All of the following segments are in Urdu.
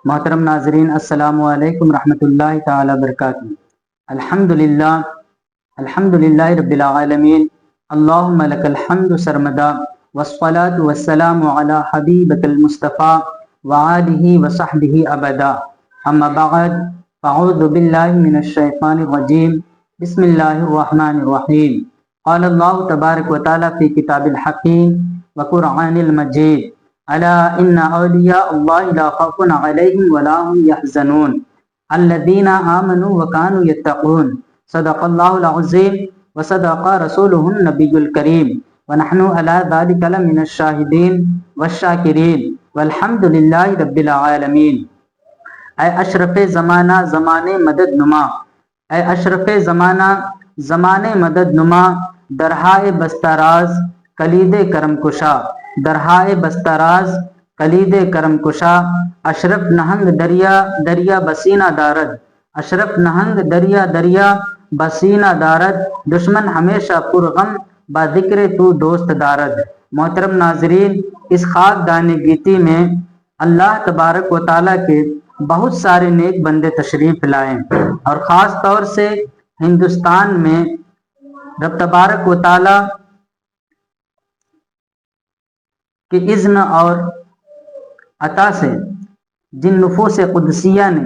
محترم ناظرین، السلام علیکم ورحمۃ اللہ تعالی وبرکاتہ۔ الحمدللہ رب العالمین، اللہم لک الحمد سرمدا، والصلاة والسلام علی حبیبک المصطفیٰ وآلہ وصحبہ ابدا، اما بعد، اعوذ باللہ من الشیطان الرجیم، بسم اللہ الرحمن الرحیم۔ قال اللہ تبارک و تعالی فی کتاب الحکیم وقرآن المجید، الا ان اولیاء اللہ لا خوف علیہم ولا هم یحزنون الذین آمنوا وکانوا یتقون۔ صدق اللہ العظیم وصدق رسولہ النبی الکریم، ونحن علی ذلک لمن الشاہدین والشاکرین والحمد للہ رب العالمین۔ اے اشرف زمانہ زمانے مدد نما، اے اشرف زمانہ زمانے مدد نما، درہائے بستاراز کلید کرم کشا، درہائے بستاراز کلید کرم کشا، اشرف نہنگ دریا دریا بسینہ دارد، اشرف نہنگ دریا دریا بسینہ دارد، دشمن ہمیشہ پرغم با ذکر تو دوست دارد۔ محترم ناظرین، اس خاک دانے گیتی میں اللہ تبارک و تعالیٰ کے بہت سارے نیک بندے تشریف لائے، اور خاص طور سے ہندوستان میں رب تبارک و تعالیٰ کے اذن اور عطا سے جن نفوس قدسیہ نے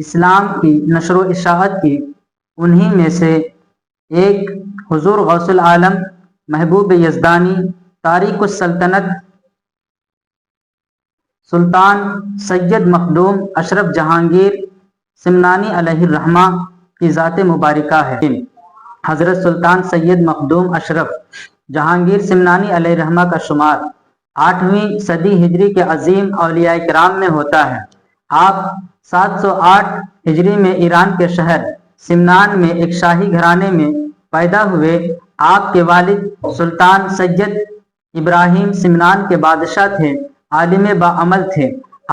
اسلام کی نشر و اشاعت کی، انہی میں سے ایک حضور غوث العالم محبوب یزدانی تاریخ السلطنت سلطان سید مخدوم اشرف جہانگیر سمنانی علیہ الرحمہ کی ذات مبارکہ ہے۔ حضرت سلطان سید مخدوم اشرف جہانگیر سمنانی علیہ الرحمہ کا شمار 8ویں صدی ہجری کے عظیم اولیاء کرام میں ہوتا ہے۔ آپ 708 ہجری میں ایران کے شہر سمنان میں ایک شاہی گھرانے میں پیدا ہوئے۔ آپ کے والد سلطان سید ابراہیم سمنان کے بادشاہ تھے، عالم باعمل تھے۔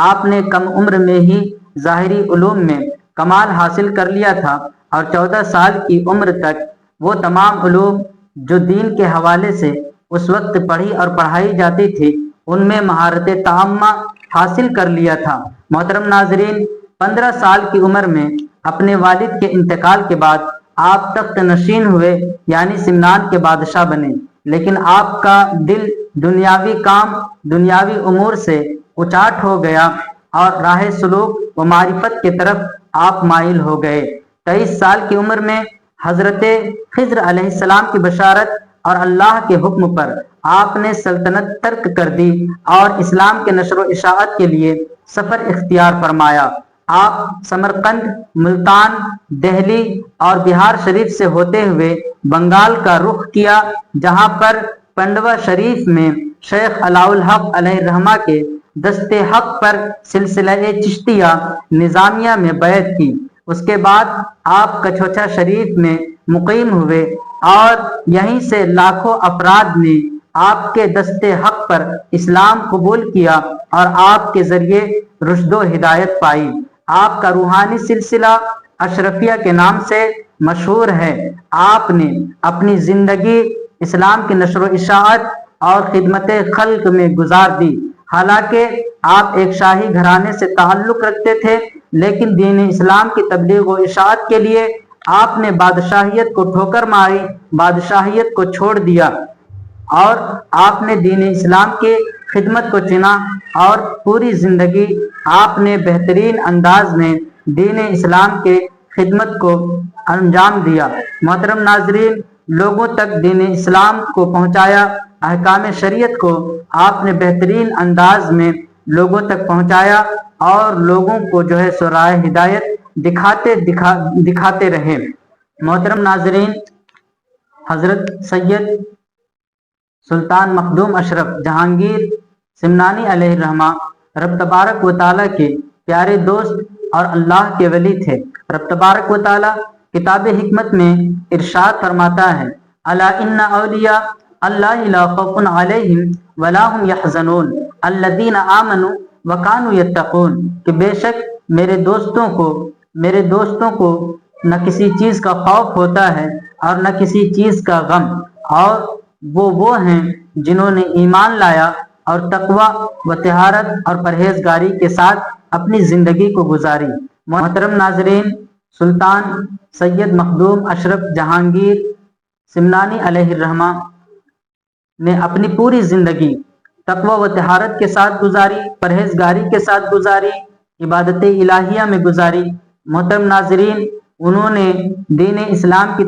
آپ نے کم عمر میں ہی ظاہری علوم میں کمال حاصل کر لیا تھا، اور 14 سال کی عمر تک وہ تمام علوم جو دین کے حوالے سے اس وقت پڑھی اور پڑھائی جاتی تھی ان میں مہارت تامہ حاصل کر لیا تھا۔ محترم ناظرین، 15 سال کی عمر میں اپنے والد کے انتقال کے بعد آپ تخت نشین ہوئے، یعنی سمنان کے بادشاہ بنے، لیکن آپ کا دل دنیاوی کام دنیاوی امور سے اچاٹ ہو گیا اور راہ سلوک و معرفت کی طرف آپ مائل ہو گئے۔ 23 سال کی عمر میں حضرت خضر علیہ السلام کی بشارت اور اللہ کے حکم پر آپ نے سلطنت ترک کر دی اور اسلام کے نشر و اشاعت کے لیے سفر اختیار فرمایا۔ آپ سمرقند، ملتان، دہلی اور بہار شریف سے ہوتے ہوئے بنگال کا رخ کیا، جہاں پر پنڈوا شریف میں شیخ علاء الحق علیہ الرحمہ کے دست حق پر سلسلہ چشتیہ نظامیہ میں بیعت کی۔ اس کے بعد آپ کچھوچا شریف میں مقیم ہوئے، اور یہیں سے لاکھوں افراد نے آپ کے دست حق پر اسلام قبول کیا اور آپ کے ذریعے رشد و ہدایت پائی۔ آپ کا روحانی سلسلہ اشرفیہ کے نام سے مشہور ہے۔ آپ نے اپنی زندگی اسلام کی نشر و اشاعت اور خدمت خلق میں گزار دی۔ حالانکہ آپ ایک شاہی گھرانے سے تعلق رکھتے تھے، لیکن دین اسلام کی تبلیغ و اشاعت کے لیے آپ نے بادشاہیت کو ٹھوکر ماری، بادشاہیت کو چھوڑ دیا، اور آپ نے دین اسلام کی خدمت کو چنا، اور پوری زندگی آپ نے بہترین انداز میں دین اسلام کے خدمت کو انجام دیا۔ محترم ناظرین، لوگوں تک دین اسلام کو پہنچایا، احکام شریعت کو آپ نے بہترین انداز میں لوگوں تک پہنچایا، اور لوگوں کو جو ہے سو راہ ہدایت دکھاتے رہے۔ محترم ناظرین، حضرت سید سلطان مخدوم اشرف جہانگیر سمنانی علیہ الرحمہ رب تبارک و تعالیٰ کے پیارے دوست اور اللہ کے ولی تھے۔ رب تبارک و تعالیٰ کتاب حکمت میں ارشاد فرماتا ہے، الا ان اولیاء اللہ لا خوف علیہم ولا هم یحزنون الذین آمنوا وکانوا یتقون، کہ بے شک میرے دوستوں کو نہ کسی چیز کا خوف ہوتا ہے اور نہ کسی چیز کا غم، اور وہ ہیں جنہوں نے ایمان لایا اور تقوی و طہارت اور پرہیزگاری کے ساتھ اپنی زندگی کو گزاری۔ محترم ناظرین، سلطان سید مخدوم اشرف جہانگیر سمنانی علیہ الرحمہ نے اپنی پوری زندگی تقوی و طہارت کے ساتھ گزاری، پرہیزگاری کے ساتھ گزاری، عبادت الہیہ میں گزاری۔ محترم ناظرین، انہوں نے دین اسلام کی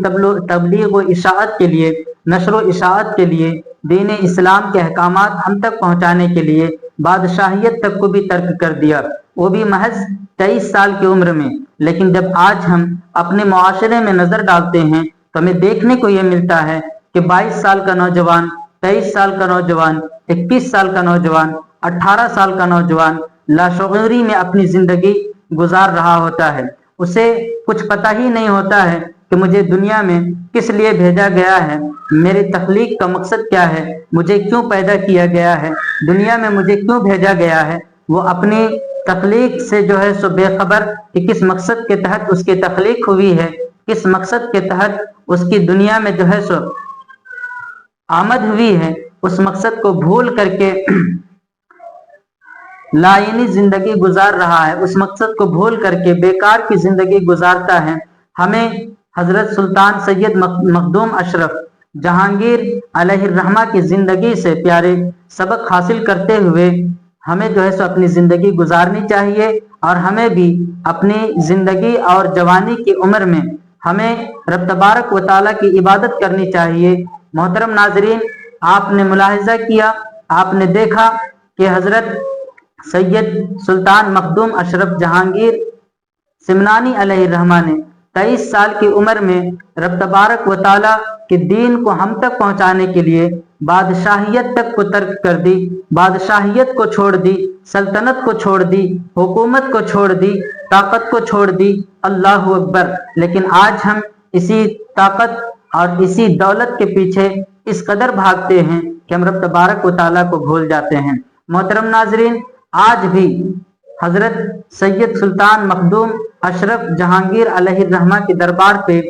تبلیغ و اشاعت کے لیے، نشر و اشاعت کے لیے، دین اسلام کے احکامات ہم تک پہنچانے کے لیے بادشاہیت تک کو بھی ترک کر دیا، وہ بھی محض 23 سال کی عمر میں۔ لیکن جب آج ہم اپنے معاشرے میں نظر ڈالتے ہیں تو ہمیں دیکھنے کو یہ ملتا ہے کہ 22 سال کا نوجوان، 23 سال کا نوجوان، 21 سال کا نوجوان، 18 سال کا نوجوان لاشعوری میں اپنی زندگی گزار رہا ہوتا ہے۔ اسے کچھ پتہ ہی نہیں ہوتا ہے کہ مجھے دنیا میں کس لیے بھیجا گیا ہے، میری تخلیق کا مقصد کیا ہے، مجھے کیوں پیدا کیا گیا ہے، دنیا میں مجھے کیوں بھیجا گیا ہے۔ وہ اپنی تخلیق سے جو ہے سو بے خبر کہ کس مقصد کے تحت اس کی تخلیق ہوئی ہے، کس مقصد کے تحت اس کی دنیا میں جو ہے سو آمد ہوئی ہے، اس مقصد کو بھول کر کے لائنی زندگی گزار رہا ہے، اس مقصد کو بھول کر کے بیکار کی زندگی گزارتا ہے۔ ہمیں حضرت سلطان سید مخدوم اشرف جہانگیر علیہ الرحمہ کی زندگی سے پیارے سبق حاصل کرتے ہوئے ہمیں جو ہے سو اپنی زندگی گزارنی چاہیے، اور ہمیں بھی اپنی زندگی اور جوانی کی عمر میں ہمیں رب تبارک و تعالیٰ کی عبادت کرنی چاہیے۔ محترم ناظرین، آپ نے ملاحظہ کیا، آپ نے دیکھا کہ حضرت سید سلطان مخدوم اشرف جہانگیر سمنانی علیہ الرحمہ نے 23 سال کی عمر میں رب تبارک و تعالیٰ کے دین کو ہم تک پہنچانے کے لیے بادشاہیت تک کو ترک کر دی، بادشاہیت کو چھوڑ دی، سلطنت کو چھوڑ دی، حکومت کو چھوڑ دی، طاقت کو چھوڑ دی۔ اللہ اکبر! لیکن آج ہم اسی طاقت اور اسی دولت کے پیچھے اس قدر بھاگتے ہیں کہ ہم رب تبارک و تعالیٰ کو بھول جاتے ہیں۔ محترم ناظرین، آج بھی حضرت سید سلطان مخدوم اشرف جہانگیر علیہ الرحمہ کے دربار پہ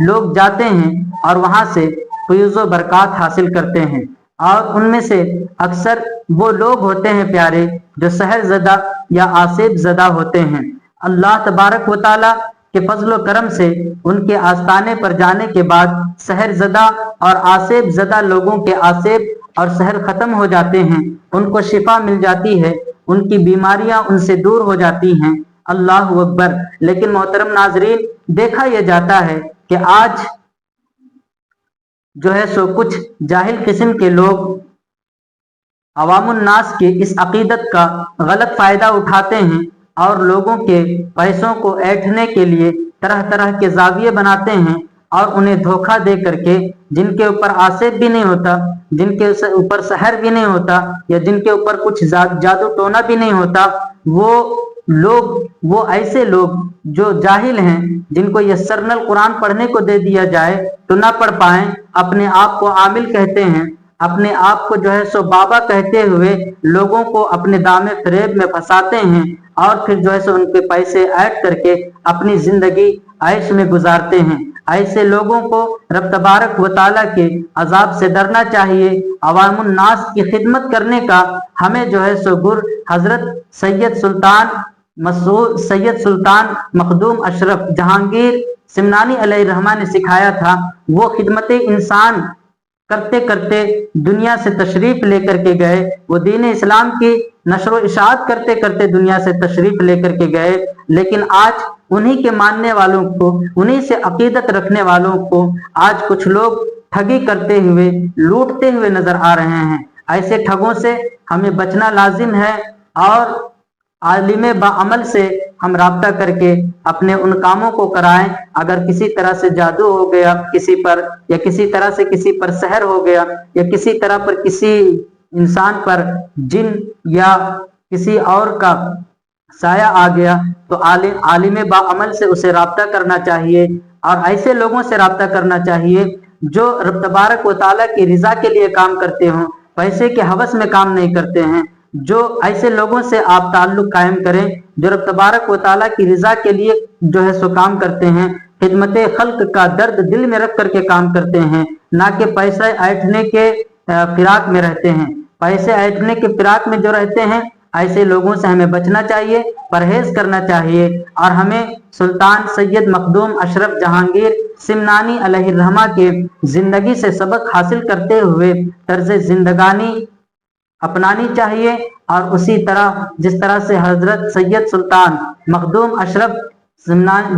لوگ جاتے ہیں اور وہاں سے فیض و برکات حاصل کرتے ہیں، اور ان میں سے اکثر وہ لوگ ہوتے ہیں پیارے جو سحر زدہ یا آصف زدہ ہوتے ہیں۔ اللہ تبارک و تعالیٰ کے فضل و کرم سے ان کے آستانے پر جانے کے بعد سحر زدہ اور آصف زدہ لوگوں کے آصف اور سحر ختم ہو جاتے ہیں، ان کو شفا مل جاتی ہے، ان کی بیماریاں ان سے دور ہو جاتی ہیں۔ اللہ اکبر! لیکن محترم ناظرین، دیکھا یہ جاتا ہے کہ آج جو ہے سو کچھ جاہل قسم کے لوگ عوام الناس کے اس عقیدت کا غلط فائدہ اٹھاتے ہیں اور لوگوں کے پیسوں کو ایٹھنے کے لیے طرح طرح کے زاویے بناتے ہیں، اور انہیں دھوکہ دے کر کے جن کے اوپر آصف بھی نہیں ہوتا، جن کے اوپر سحر بھی نہیں ہوتا، یا جن کے اوپر کچھ جادو ٹونا بھی نہیں ہوتا، وہ ایسے لوگ جو جاہل ہیں، جن کو یہ سرن القرآن پڑھنے کو دے دیا جائے تو نہ پڑھ پائیں، اپنے آپ کو عامل کہتے ہیں، اپنے آپ کو جو ہے سو بابا کہتے ہوئے لوگوں کو اپنے دام فریب میں پھنساتے ہیں، اور پھر جو ہے سو ان کے پیسے ایڈ کر کے اپنی زندگی عیش میں گزارتے ہیں۔ ایسے لوگوں کو رب تبارک و تعالیٰ کے عذاب سے ڈرنا چاہیے۔ عوام الناس کی خدمت کرنے کا ہمیں جو ہے سو گر حضرت سید سلطان مخدوم اشرف جہانگیر سمنانی علیہ الرحمہ نے سکھایا تھا۔ وہ خدمت انسان کرتے کرتے دنیا سے تشریف لے کر کے گئے، وہ دین اسلام کی نشر و اشاعت کرتے کرتے دنیا سے تشریف لے کر کے گئے، لیکن آج انہی کے ماننے والوں کو، انہی سے عقیدت رکھنے والوں کو آج کچھ لوگ ٹھگی کرتے ہوئے، لوٹتے ہوئے نظر آ رہے ہیں۔ ایسے ٹھگوں سے ہمیں بچنا لازم ہے، اور عالم باعمل سے ہم رابطہ کر کے اپنے ان کاموں کو کرائیں۔ اگر کسی طرح سے جادو ہو گیا کسی پر، یا کسی طرح سے کسی پر سحر ہو گیا، یا کسی طرح پر کسی انسان پر جن یا کسی اور کا سایہ آ گیا، تو عالم باعمل سے اسے رابطہ کرنا چاہیے، اور ایسے لوگوں سے رابطہ کرنا چاہیے جو رب تبارک و تعالیٰ کی رضا کے لیے کام کرتے ہوں، پیسے کے ہوس میں کام نہیں کرتے ہیں۔ جو ایسے لوگوں سے آپ تعلق قائم کریں جو رب تبارک و تعالیٰ کی رضا کے لیے جو ہے سو کام کرتے ہیں، خدمت خلق کا درد دل میں رکھ کر کے کام کرتے ہیں، نہ کہ پیسے ایٹھنے کے فراق میں رہتے ہیں۔ پیسے ایٹھنے کے فراق میں جو رہتے ہیں، ایسے لوگوں سے ہمیں بچنا چاہیے، پرہیز کرنا چاہیے، اور ہمیں سلطان سید مخدوم اشرف جہانگیر سمنانی علیہ الرحمہ کے زندگی سے سبق حاصل کرتے ہوئے طرز زندگانی اپنانی چاہیے، اور اسی طرح جس طرح سے حضرت سید سلطان مخدوم اشرف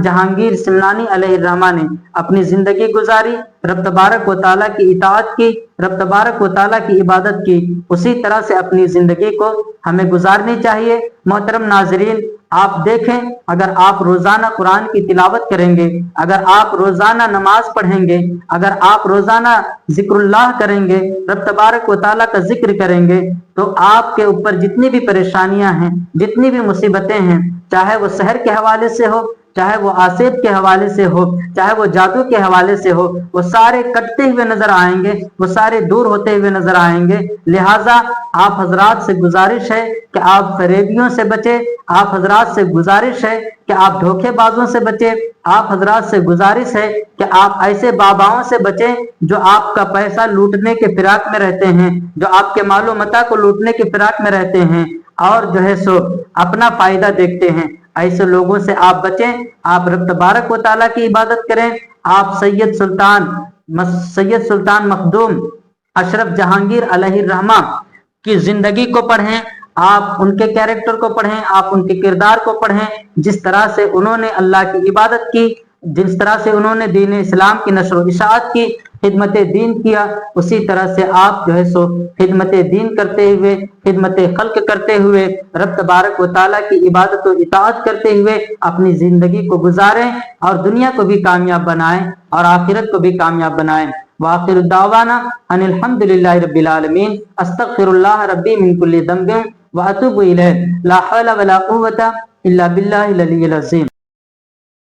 جہانگیر سمنانی علیہ الرحمہ نے اپنی زندگی گزاری، رب تبارک و تعالیٰ کی اطاعت کی، رب تبارک و تعالیٰ کی عبادت کی، اسی طرح سے اپنی زندگی کو ہمیں گزارنی چاہیے۔ محترم ناظرین، آپ دیکھیں، اگر آپ روزانہ قرآن کی تلاوت کریں گے، اگر آپ روزانہ نماز پڑھیں گے، اگر آپ روزانہ ذکر اللہ کریں گے، رب تبارک و تعالیٰ کا ذکر کریں گے، تو آپ کے اوپر جتنی بھی پریشانیاں ہیں، جتنی بھی مصیبتیں ہیں، چاہے وہ سحر کے حوالے سے ہو، چاہے وہ آصف کے حوالے سے ہو، چاہے وہ جادو کے حوالے سے ہو، وہ سارے کٹتے ہوئے نظر آئیں گے، وہ سارے دور ہوتے ہوئے نظر آئیں گے۔ لہٰذا آپ حضرات سے گزارش ہے کہ آپ فریبیوں سے بچیں، آپ حضرات سے گزارش ہے کہ آپ دھوکے بازوں سے بچیں، آپ حضرات سے گزارش ہے کہ آپ ایسے باباؤں سے بچیں جو آپ کا پیسہ لوٹنے کے فراق میں رہتے ہیں، جو آپ کے مال و متاع کو لوٹنے کے فراق میں رہتے ہیں، اور جو ہے سو اپنا فائدہ دیکھتے ہیں۔ ایسے لوگوں سے آپ بچیں، آپ رب تبارک و تعالیٰ کی عبادت کریں، آپ سید سلطان مخدوم اشرف جہانگیر علیہ الرحمہ کی زندگی کو پڑھیں، آپ ان کے کیریکٹر کو پڑھیں، آپ ان کے کردار کو پڑھیں، جس طرح سے انہوں نے اللہ کی عبادت کی، جس طرح سے انہوں نے دین اسلام کی نشر و اشاعت کی، خدمت دین کیا، اسی طرح سے آپ جو ہے سو خدمت دین کرتے ہوئے، خدمت خلق کرتے ہوئے، رب تبارک و تعالیٰ کی عبادت و اطاعت کرتے ہوئے اپنی زندگی کو گزاریں، اور دنیا کو بھی کامیاب بنائیں اور آخرت کو بھی کامیاب بنائیں۔ وآخر دعوانا ان الحمد للہ رب العالمین، استغفر اللہ ربی من کل ذنب واتوب الیہ، لا حول ولا قوة الا باللہ العلی العظیم۔